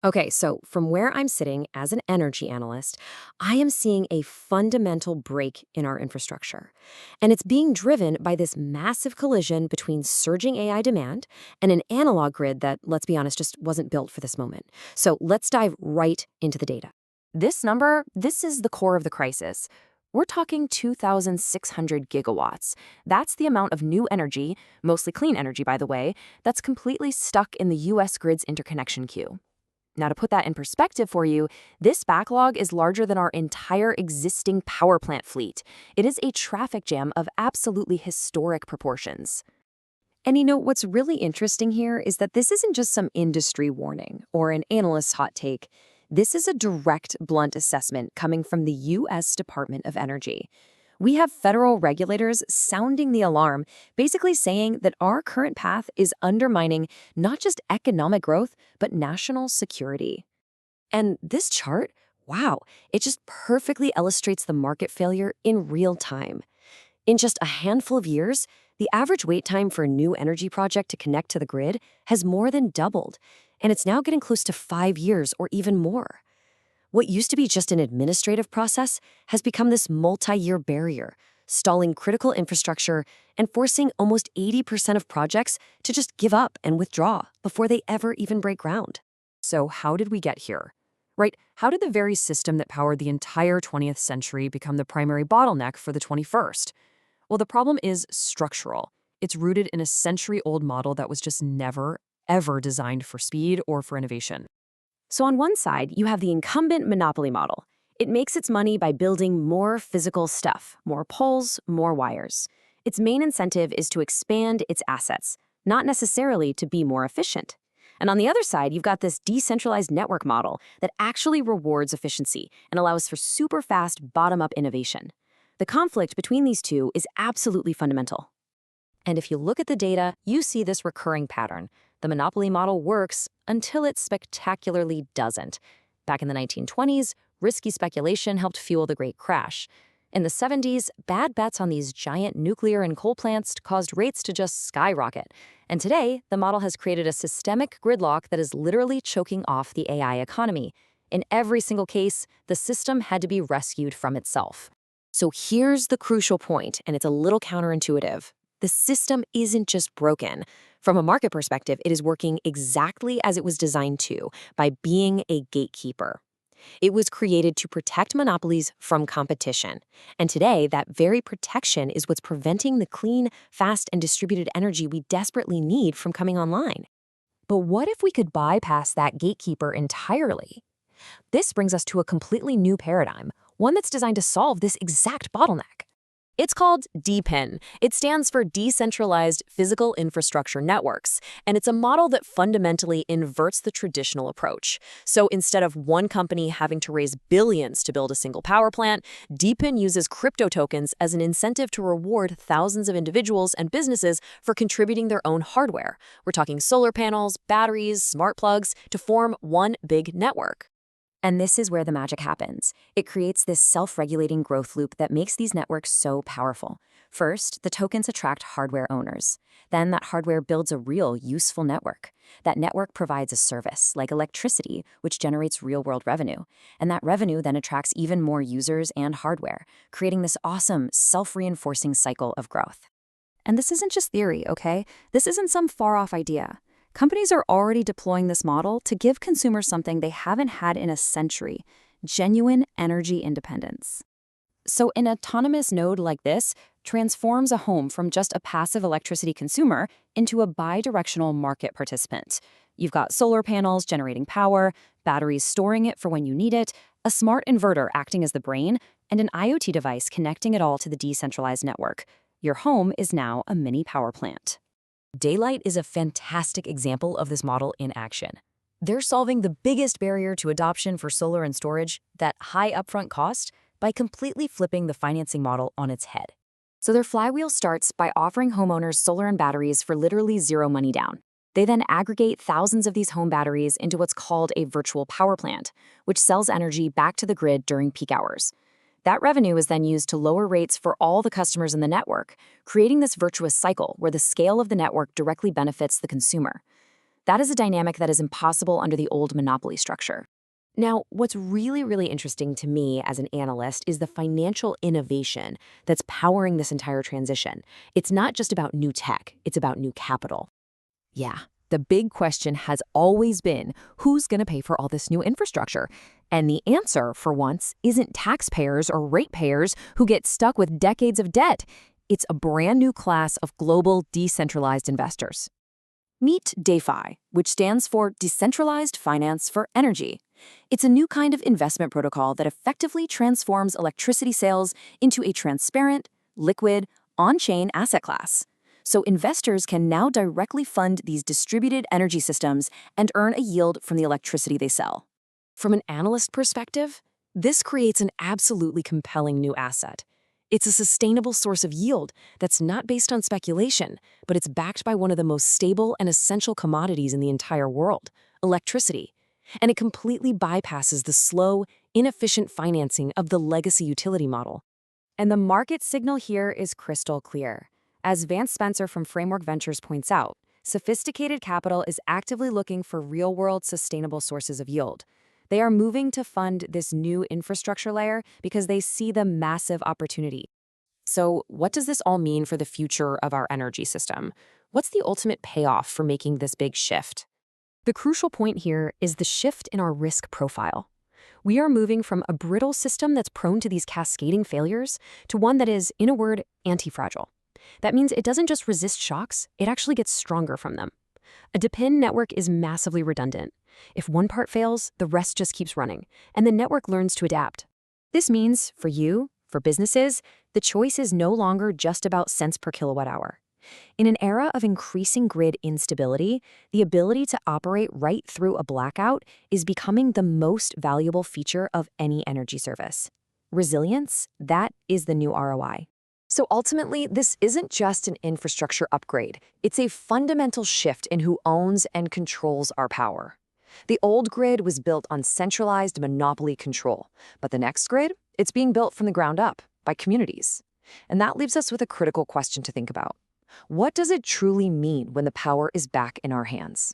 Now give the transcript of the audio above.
Okay, so from where I'm sitting as an energy analyst, I am seeing a fundamental break in our infrastructure. And it's being driven by this massive collision between surging AI demand and an analog grid that, let's be honest, just wasn't built for this moment. So let's dive right into the data. This is the core of the crisis. We're talking 2,600 gigawatts. That's the amount of new energy, mostly clean energy, by the way, that's completely stuck in the US grid's interconnection queue. Now, to put that in perspective for you, this backlog is larger than our entire existing power plant fleet. It is a traffic jam of absolutely historic proportions. And what's really interesting here is that this isn't just some industry warning or an analyst's hot take. This is a direct, blunt assessment coming from the U.S. Department of Energy. We have federal regulators sounding the alarm, basically saying that our current path is undermining not just economic growth, but national security. And this chart, wow, it just perfectly illustrates the market failure in real time. In just a handful of years, the average wait time for a new energy project to connect to the grid has more than doubled, and it's now getting close to 5 years or even more. What used to be just an administrative process has become this multi-year barrier, stalling critical infrastructure and forcing almost 80% of projects to just give up and withdraw before they ever even break ground. So how did we get here? Right? How did the very system that powered the entire 20th century become the primary bottleneck for the 21st? Well, the problem is structural. It's rooted in a century-old model that was just never, ever designed for speed or for innovation. So on one side, you have the incumbent monopoly model. It makes its money by building more physical stuff, more poles, more wires. Its main incentive is to expand its assets, not necessarily to be more efficient. And on the other side, you've got this decentralized network model that actually rewards efficiency and allows for super fast bottom-up innovation. The conflict between these two is absolutely fundamental. And if you look at the data, you see this recurring pattern. The monopoly model works until it spectacularly doesn't. Back in the 1920s, risky speculation helped fuel the Great Crash. In the 70s, bad bets on these giant nuclear and coal plants caused rates to just skyrocket. And today, the model has created a systemic gridlock that is literally choking off the AI economy. In every single case, the system had to be rescued from itself. So here's the crucial point, and it's a little counterintuitive. The system isn't just broken. From a market perspective, it is working exactly as it was designed to, by being a gatekeeper. It was created to protect monopolies from competition. And today, that very protection is what's preventing the clean, fast, and distributed energy we desperately need from coming online. But what if we could bypass that gatekeeper entirely? This brings us to a completely new paradigm, one that's designed to solve this exact bottleneck. It's called DePIN. It stands for Decentralized Physical Infrastructure Networks, and it's a model that fundamentally inverts the traditional approach. So instead of one company having to raise billions to build a single power plant, DePIN uses crypto tokens as an incentive to reward thousands of individuals and businesses for contributing their own hardware. We're talking solar panels, batteries, smart plugs, to form one big network. And this is where the magic happens. It creates this self-regulating growth loop that makes these networks so powerful. First, the tokens attract hardware owners. Then that hardware builds a real, useful network. That network provides a service, like electricity, which generates real-world revenue. And that revenue then attracts even more users and hardware, creating this awesome, self-reinforcing cycle of growth. And this isn't just theory, okay? This isn't some far-off idea. Companies are already deploying this model to give consumers something they haven't had in a century: genuine energy independence. So an autonomous node like this transforms a home from just a passive electricity consumer into a bi-directional market participant. You've got solar panels generating power, batteries storing it for when you need it, a smart inverter acting as the brain, and an IoT device connecting it all to the decentralized network. Your home is now a mini power plant. Daylight is a fantastic example of this model in action. They're solving the biggest barrier to adoption for solar and storage, that high upfront cost, by completely flipping the financing model on its head. So their flywheel starts by offering homeowners solar and batteries for literally zero money down. They then aggregate thousands of these home batteries into what's called a virtual power plant, which sells energy back to the grid during peak hours. That revenue is then used to lower rates for all the customers in the network, creating this virtuous cycle where the scale of the network directly benefits the consumer. That is a dynamic that is impossible under the old monopoly structure. Now, what's really interesting to me as an analyst is the financial innovation that's powering this entire transition. It's not just about new tech, it's about new capital. Yeah, the big question has always been who's going to pay for all this new infrastructure? And the answer, for once, isn't taxpayers or ratepayers who get stuck with decades of debt. It's a brand new class of global decentralized investors. Meet DeFi, which stands for Decentralized Finance for Energy. It's a new kind of investment protocol that effectively transforms electricity sales into a transparent, liquid, on-chain asset class. So investors can now directly fund these distributed energy systems and earn a yield from the electricity they sell. From an analyst perspective, this creates an absolutely compelling new asset. It's a sustainable source of yield that's not based on speculation, but it's backed by one of the most stable and essential commodities in the entire world, electricity. And it completely bypasses the slow, inefficient financing of the legacy utility model. And the market signal here is crystal clear. As Vance Spencer from Framework Ventures points out, sophisticated capital is actively looking for real-world sustainable sources of yield. They are moving to fund this new infrastructure layer because they see the massive opportunity. So, what does this all mean for the future of our energy system? What's the ultimate payoff for making this big shift? The crucial point here is the shift in our risk profile. We are moving from a brittle system that's prone to these cascading failures to one that is, in a word, anti-fragile. That means it doesn't just resist shocks, it actually gets stronger from them. A DePIN network is massively redundant. If one part fails, the rest just keeps running, and the network learns to adapt. This means, for you, for businesses, the choice is no longer just about cents per kilowatt hour. In an era of increasing grid instability, the ability to operate right through a blackout is becoming the most valuable feature of any energy service. Resilience, that is the new ROI. So ultimately, this isn't just an infrastructure upgrade. It's a fundamental shift in who owns and controls our power. The old grid was built on centralized monopoly control, but the next grid, it's being built from the ground up by communities. And that leaves us with a critical question to think about. What does it truly mean when the power is back in our hands?